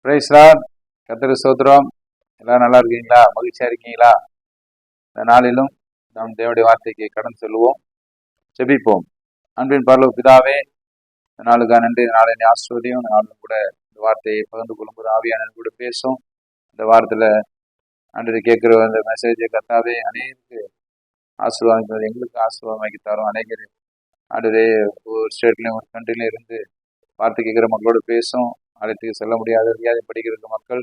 Price Lord. கர்த்தருக்கு ஸ்தோத்திரம். எல்லாரும் நல்லா இருக்கீங்களா? மகிழ்ச்சியா இருக்கீங்களா? இந்த நாளிலும் நாம் தேவனுடைய வார்த்தைக்கு கடன் செல்வோம், ஜெபிப்போம். அன்பின் பரலோக பிதாவே, இந்த நாளுக்காக நன்றி. இந்த நாளை ஆசிர்வதியும். இந்த நாளும் கூட இந்த வார்த்தையை பகிர்ந்து கொள்ளும்போது ஆவியான கூட பேசும். இந்த வாரத்தில் அன்று கேட்குற அந்த மெசேஜை கத்தாவே அநேகருக்கு ஆசீர்வாதம், எங்களுக்கு ஆசீர்வாதமாக்கி தரும். அநேகர் ஆண்டவரே ஒரு ஸ்டேட்லையும் ஒரு கண்ட்ரிலையும் இருந்து வார்த்தை கேட்குற மக்களோடு பேசும். ஆலயத்துக்கு செல்ல முடியாத படிக்கிற மக்கள்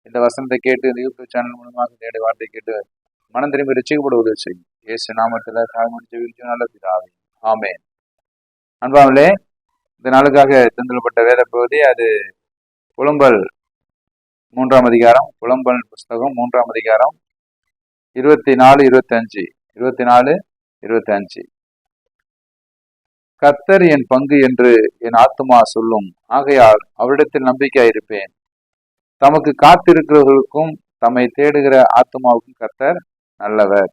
இந்த வசனத்தை கேட்டு இந்த யூடியூப் சேனல் மூலமாக என்னுடைய வார்த்தை கேட்டு மனம் திரும்பி ரட்சிக்கப்பட உதவி செய்யும். இயேசு நாமத்தில் நல்ல பிதாவே, ஆமென். அன்பாவிலே, இந்த நாளுக்காக தந்துள்ளப்பட்ட வேத பகுதி அது புலம்பல் 3ஆம் அதிகாரம், புலம்பல் புஸ்தகம் 3ஆம் அதிகாரம் 24-25. கர்த்தர் என் பங்கு என்று என் ஆத்துமா சொல்லும், ஆகையால் அவரிடத்தில் நம்பிக்கையாயிருப்பேன். தமக்கு காத்திருக்கிறவர்களுக்கும் தம்மை தேடுகிற ஆத்துமாவுக்கும் கர்த்தர் நல்லவர்.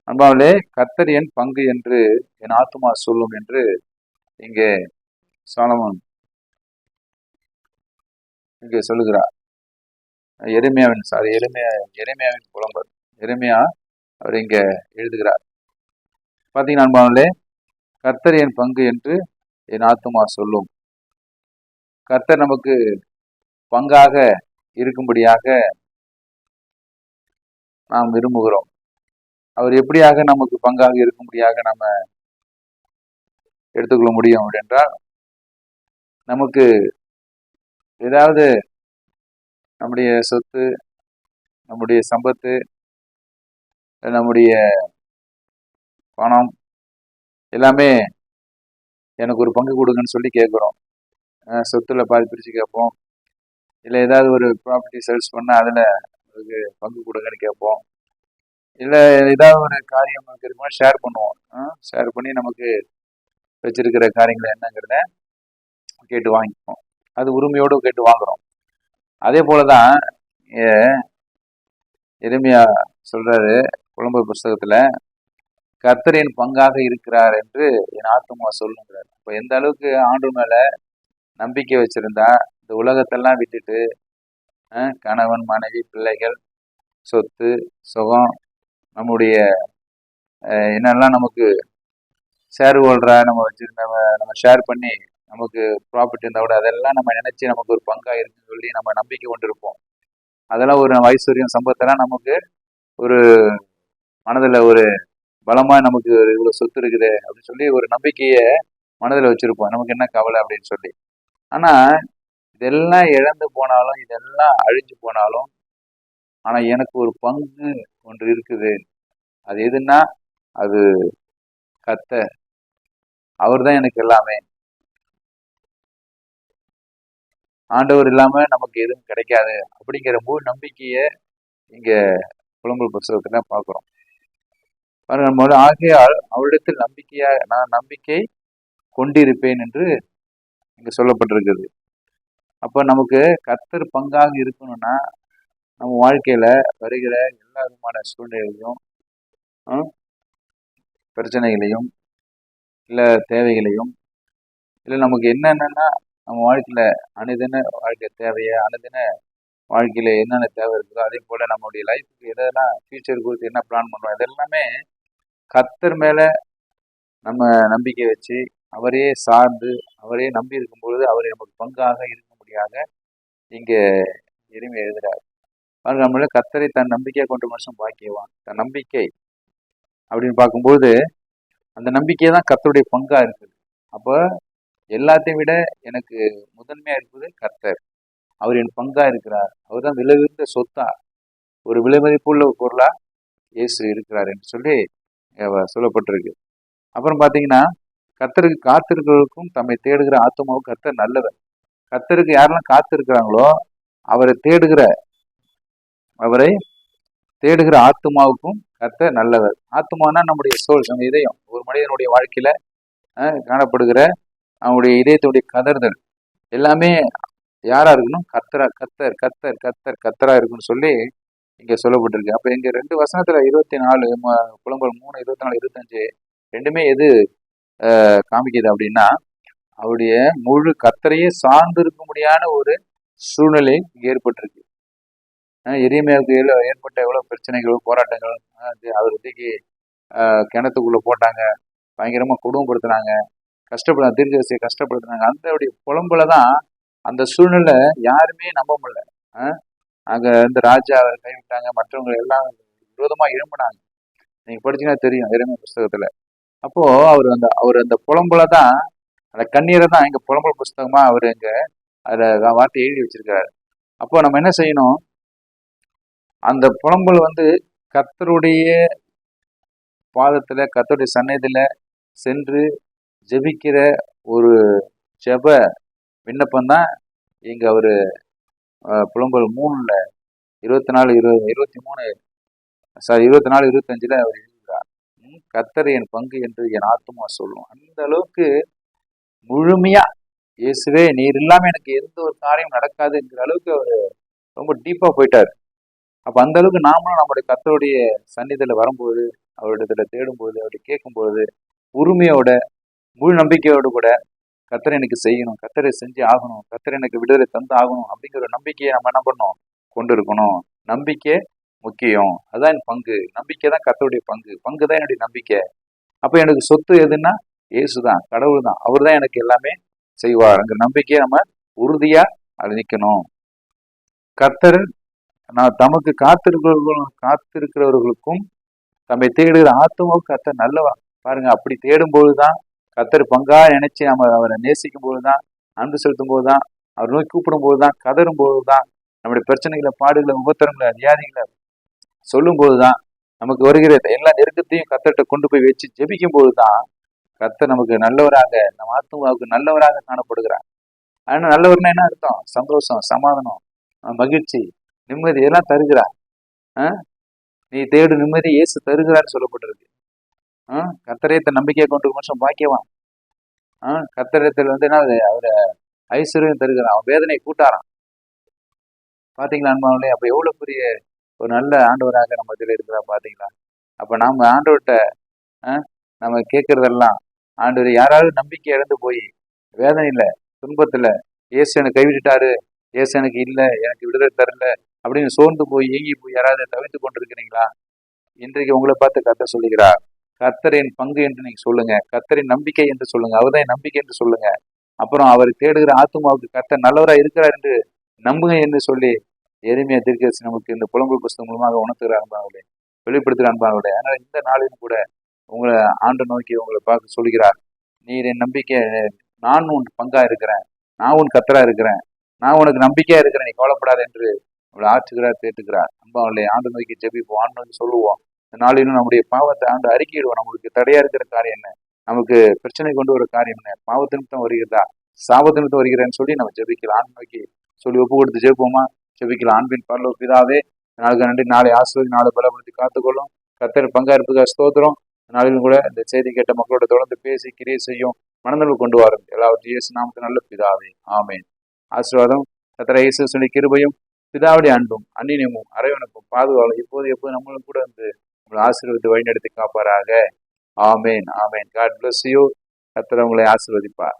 அன்பாவிலே, கர்த்தர் என் பங்கு என்று என் ஆத்துமா சொல்லும் என்று இங்கே சாலமோன் இங்கே சொல்லுகிறார். எரேமியாவின் புலம்பல், எரேமியா அவர் இங்க எழுதுகிறார். பாத்தீங்கன்னா அன்பாவிலே, கர்த்தர் என் பங்கு என்று என் ஆத்துமா சொல்லும். கர்த்தர் நமக்கு பங்காக இருக்கும்படியாக நாம் விரும்புகிறோம். அவர் எப்படியாக நமக்கு பங்காக இருக்கும்படியாக நம்ம எடுத்துக்கொள்ள முடியும் அப்படின்றால், நமக்கு ஏதாவது நம்முடைய சொத்து, நம்முடைய சம்பத்து, நம்முடைய பணம் எல்லாமே எனக்கு ஒரு பங்கு கொடுங்கன்னு சொல்லி கேட்குறோம். சொத்துல பாதி பிரித்து கேட்போம். இல்லை ஏதாவது ஒரு ப்ராப்பர்ட்டி சேல்ஸ் பண்ணால் அதில் அதுக்கு பங்கு கொடுங்கன்னு கேட்போம். இல்லை ஏதாவது ஒரு காரியம் நமக்கு இருக்கும்போது ஷேர் பண்ணுவோம். ஷேர் பண்ணி நமக்கு வச்சிருக்கிற காரியங்களை என்னங்கிறத கேட்டு வாங்கிப்போம். அது உரிமையோடு கேட்டு வாங்குறோம். அதே போலதான் எரேமியா சொல்றாரு புலம்பல் புஸ்தகத்துல, கர்த்தரின் பங்காக இருக்கிறார் என்று என் ஆத்துமா சொல்லுங்கிறார். இப்போ எந்த அளவுக்கு ஆண்டு மேல நம்பிக்கை வச்சிருந்தா இந்த உலகத்தெல்லாம் விட்டுட்டு கணவன், மனைவி, பிள்ளைகள், சொத்து, சுகம், நம்முடைய என்னெல்லாம் நமக்கு ஷேர் ஹோல்டரா நம்ம வச்சிருந்த நம்ம ஷேர் பண்ணி நமக்கு ப்ராஃபிட் இருந்தால் கூட அதெல்லாம் நம்ம நினைச்சு நமக்கு ஒரு பங்கா இருக்குன்னு சொல்லி நம்ம நம்பிக்கை கொண்டு இருப்போம். அதெல்லாம் ஒரு ஐஸ்வர்யம், சம்பத்தெல்லாம் நமக்கு ஒரு மனதில் ஒரு பலமா நமக்கு இவ்வளவு சொத்து இருக்குது அப்படின்னு சொல்லி ஒரு நம்பிக்கையை மனதில் வச்சிருப்போம். நமக்கு என்ன கவலை அப்படின்னு சொல்லி. ஆனா இதெல்லாம் இழந்து போனாலும், இதெல்லாம் அழிஞ்சு போனாலும், ஆனா எனக்கு ஒரு பங்கு ஒன்று இருக்குது. அது எதுன்னா அது கர்த்தர். அவர் தான் எனக்கு எல்லாமே. ஆண்டவர் இல்லாம நமக்கு எதுவும் கிடைக்காது அப்படிங்கிற முழு நம்பிக்கையை இங்க புலம்பல் புஸ்தகத்துல பார்க்கிறோம். ஆகையால் அவரிடத்தில் நான் நம்பிக்கை கொண்டிருப்பேன் என்று இங்க சொல்லப்பட்டிருக்குது. அப்ப நமக்கு கர்த்தர் பங்காக இருக்கணும்னா நம்ம வாழ்க்கையில வருகிற எல்லா விதமான சூழ்நிலைகளையும், பிரச்சனைகளையும், இல்ல தேவைகளையும், இல்லை நமக்கு என்னென்னா நம்ம வாழ்க்கையில அனுதின வாழ்க்கை தேவையா, அனுதின வாழ்க்கையில என்னென்ன தேவை இருக்குதோ, அதே போல நம்மளுடைய லைஃபுக்கு எதெல்லாம் ஃபியூச்சர் குறித்து என்ன பிளான் பண்றோம், இதெல்லாமே கர்த்தர் மேல நம்ம நம்பிக்கை வச்சு அவரே சார்ந்து அவரே நம்பி இருக்கும் பொழுது அவரை நமக்கு பங்காக இருக்கும்படியாக இங்க எரேமியா எழுதுறாரு. நம்மள கர்த்தரை தன் நம்பிக்கையை கொண்டு மனுஷன் பாக்கியவான். தன் நம்பிக்கை அப்படின்னு பார்க்கும்போது அந்த நம்பிக்கை தான் கர்த்தருடைய பங்கா இருக்குது. அப்ப எல்லாத்தையும் விட எனக்கு முதன்மையா இருப்பது கர்த்தர். அவர் என் பங்கா இருக்கிறார். அவர் தான் விலை உயர்ந்த சொத்தா, ஒரு விலை மதிப்புள்ள பொருளா இயேசு இருக்கிறார் என்று சொல்லி சொல்லப்பட்டிருக்கு. அப்புறம் பாத்தீங்கன்னா, கர்த்தருக்கு காத்திருக்கிறவருக்கும் தம்மை தேடுகிற ஆத்மாவுக்கும் கர்த்தர் நல்லவர். கர்த்தருக்கு யாரெல்லாம் காத்திருக்கிறாங்களோ அவரை தேடுகிற ஆத்மாவுக்கும் கர்த்தர் நல்லவர். ஆத்மானா நம்முடைய சோல், நம்ம இதயம். ஒரு மனிதனுடைய வாழ்க்கையில காணப்படுகிற அவனுடைய இதயத்துடைய கதறுதல் எல்லாமே யாரா இருக்கணும்? கர்த்தரா இருக்குன்னு சொல்லி இங்க சொல்லப்பட்டிருக்கு. அப்ப இங்க 2 வசனத்துல 24 புலம்பல் 3, 24, 25 ரெண்டுமே எது காமிக்குது அப்படின்னா, அவருடைய முழு கர்த்தரையே சார்ந்து இருக்கும்படியான ஒரு சூழ்நிலை இங்கே ஏற்பட்டிருக்கு. எரிமையாவுக்கு ஏற்பட்ட எவ்வளவு பிரச்சனைகள், போராட்டங்கள். அவர் தூக்கி கிணத்துக்குள்ள போட்டாங்க, பயங்கரமா கொடுமைப்படுத்தினாங்க, தீர்க்கதரிசியை கஷ்டப்படுத்தினாங்க. அந்த புலம்புல தான் அந்த சூழ்நிலை யாருமே நம்ப முடியல. அங்க இந்த ராஜா அவரை கைவிட்டாங்க, மற்றவங்க எல்லாம் விரோதமா எழும்பினாங்க. நீங்க படிச்சீங்கன்னா தெரியும் எரேமியா புஸ்தகத்துல. அப்போ அவர் அந்த புலம்புல தான், அந்த கண்ணீரை தான் இங்க புலம்பல் புஸ்தகமா அவர் இங்க அதுல வார்த்தை எழுதி வச்சிருக்காரு. அப்போ நம்ம என்ன செய்யணும்? அந்த புலம்பல் கர்த்தருடைய பாதத்துல, கர்த்தருடைய சன்னதியில சென்று ஜெபிக்கிற ஒரு ஜெப விண்ணப்பம் தான் இங்க அவரு புலம்பல் 3ல 24-25 அவர் எழுதுகிறார். கர்த்தர் என் பங்கு என்று என் ஆத்துமா சொல்லும். அந்த அளவுக்கு முழுமையா, இயேசுவே நீர் இல்லாம எனக்கு எந்த ஒரு காரியம் நடக்காதுங்கிற அளவுக்கு அவர் ரொம்ப டீப்பா போயிட்டார். அப்ப அந்த அளவுக்கு நாமளும் நம்முடைய கர்த்தருடைய சந்நிதியில வரும்போது, அவரிடத்துல தேடும்போது, அவரை கேட்கும்போது, உரிமையோட, முழு நம்பிக்கையோடு கூட கர்த்தர் எனக்கு செய்யணும், கர்த்தரை செஞ்சு ஆகணும், கர்த்தர் எனக்கு விடுதலை தந்து ஆகணும் அப்படிங்கிற நம்பிக்கையை நம்ம என்ன பண்ணணும்? கொண்டு இருக்கணும். நம்பிக்கை முக்கியம். அதான் என் பங்கு. நம்பிக்கை தான் கர்த்தருடைய பங்கு தான் என்னுடைய நம்பிக்கை. அப்ப எனக்கு சொத்து எதுன்னா இயேசுதான், கடவுள் தான், அவர் தான் எனக்கு எல்லாமே செய்வார். அந்த நம்பிக்கையை நம்ம உறுதியா அது நிக்கணும். கர்த்தர் தமக்கு காத்திருக்கிறவர்களுக்கும் தம்மை தேடுகிற ஆத்மாவுக்கு கர்த்தர் நல்லவா. பாருங்க, அப்படி தேடும்போதுதான், கர்த்தர் பங்கா நினைச்சு நம்ம அவரை நேசிக்கும் போதுதான், அன்பு செலுத்தும் போதுதான், அவர் நோக்கி கூப்பிடும் போதுதான், கதரும் போதுதான், நம்முடைய பிரச்சனைகளை, பாடுகளை, உபத்திரங்களை, வியாதிகளை சொல்லும் போதுதான், நமக்கு வருகிற எல்லா நெருக்கத்தையும் கர்த்தர்கிட்ட கொண்டு போய் வச்சு ஜெபிக்கும் போதுதான் கர்த்தர் நமக்கு நல்லவராக, நம்ம ஆத்மாவுக்கு நல்லவராக காணப்படுகிறார். ஆனா நல்லவர்னா என்ன அர்த்தம்? சந்தோஷம், சமாதானம், மகிழ்ச்சி, நிம்மதி எல்லாம் தருகிறார். நீ தேடு நிம்மதி இயேசு தருகிறான்னு சொல்லப்பட்டிருக்கு. கர்த்தரேத்த நம்பிக்கையை கொண்டு மனுஷன் பாக்கியவான். கர்த்தரத்தில் என்ன அவரை ஐஸ்வர்யம் தருகிறான், அவன் வேதனை கூட்டாரான். பாத்தீங்களா அன்பாவங்களே? அப்ப எவ்வளவு பெரிய ஒரு நல்ல ஆண்டவராக நம்ம இதில் இருக்கிறா பாத்தீங்களா? அப்ப நாம ஆண்டவர்கிட்ட நம்ம கேட்கறதெல்லாம், ஆண்டவர் யாராவது நம்பிக்கை இழந்து போய் வேதனையில, துன்பத்துல, இயேசு எனக்கு கைவிட்டுட்டாரு, இயேசு எனக்கு இல்லை, எனக்கு விடுதலை தரல அப்படின்னு சோர்ந்து போய் ஏங்கி போய் யாராவது தவித்து கொண்டிருக்கிறீங்களா? இன்றைக்கு உங்களை பார்த்து கர்த்தர் சொல்லுகிறார், கர்த்தரின் பங்கு என்று நீங்க சொல்லுங்க, கர்த்தரின் நம்பிக்கை என்று சொல்லுங்க, அவர்தான் நம்பிக்கை என்று சொல்லுங்க. அப்புறம் அவர் தேடுகிற ஆத்துமாவுக்கு கர்த்தர் நல்லவராக இருக்கிறார் என்று நம்புங்க என்று சொல்லி எரேமியா தீர்க்கதரிசி நமக்கு இந்த புலம்பல் புஸ்தகம் மூலமாக உணர்த்துகிற அன்பார்களே, வெளிப்படுத்துகிற அன்பார்களே. ஆனால் இந்த நாளிலும் கூட உங்களை ஆண்டு நோக்கி உங்களை பார்க்க சொல்கிறார், நீர் என் நம்பிக்கை, நான் உன் பங்கா இருக்கிறேன், நான் உன் கர்த்தரா இருக்கிறேன், நான் உனக்கு நம்பிக்கையா இருக்கிறேன், நீ கவலைப்படாது என்று நம்மளை ஆற்றுகிறார், தேட்டுகிறார். அன்பார்களே, ஆண்டு நோக்கி ஜெபிப்போம், ஆண்டு நோக்கி சொல்லுவோம். இந்த நாளிலும் நம்முடைய பாவத்தை ஆண்டு அறிக்கையிடுவோம். நம்மளுக்கு தடையா இருக்கிற காரியம் என்ன, நமக்கு பிரச்சனை கொண்டு வர காரியம் என்ன, பாவத்து நிமித்தம் வருகிறதா, சாபத்து நிமித்தம் வருகிறேன்னு சொல்லி நம்ம ஜெபிக்கலாம். ஆண்டு நோக்கி சொல்லி ஒப்பு கொடுத்து ஜெபிப்போமா? ஜெபிக்கலாம். அன்பின் பரலோக பிதாவே, நாளுக்கு நன்றி. நாளை ஆசிரியர், நாளை பலப்படுத்தி காத்துக்கொள்ளும். கர்த்தர் பங்கா இருப்பதற்காக ஸ்தோத்திரம். நாளிலும் கூட இந்த செய்தி கேட்ட மக்களோட தொடர்ந்து பேசி கிரியை செய்யும் மனநல கொண்டு வரும். எல்லாவற்றையும் இயேசு நாமத்தில் நல்ல பிதாவே, ஆமேன். ஆசீர்வாதம் கர்த்தர் இயேசு சொல்லி கிருபையும் பிதாவுடைய அன்பும் அந்நியமும் அரவணைப்பும் பாதுகாவலும் இப்போது எப்போது நம்மளும் கூட உங்களை ஆசீர்வதித்து வழிநடத்தி காப்பாராக. ஆமேன், ஆமேன். God bless you. கர்த்தர் உங்களை ஆசீர்வதிப்பார்.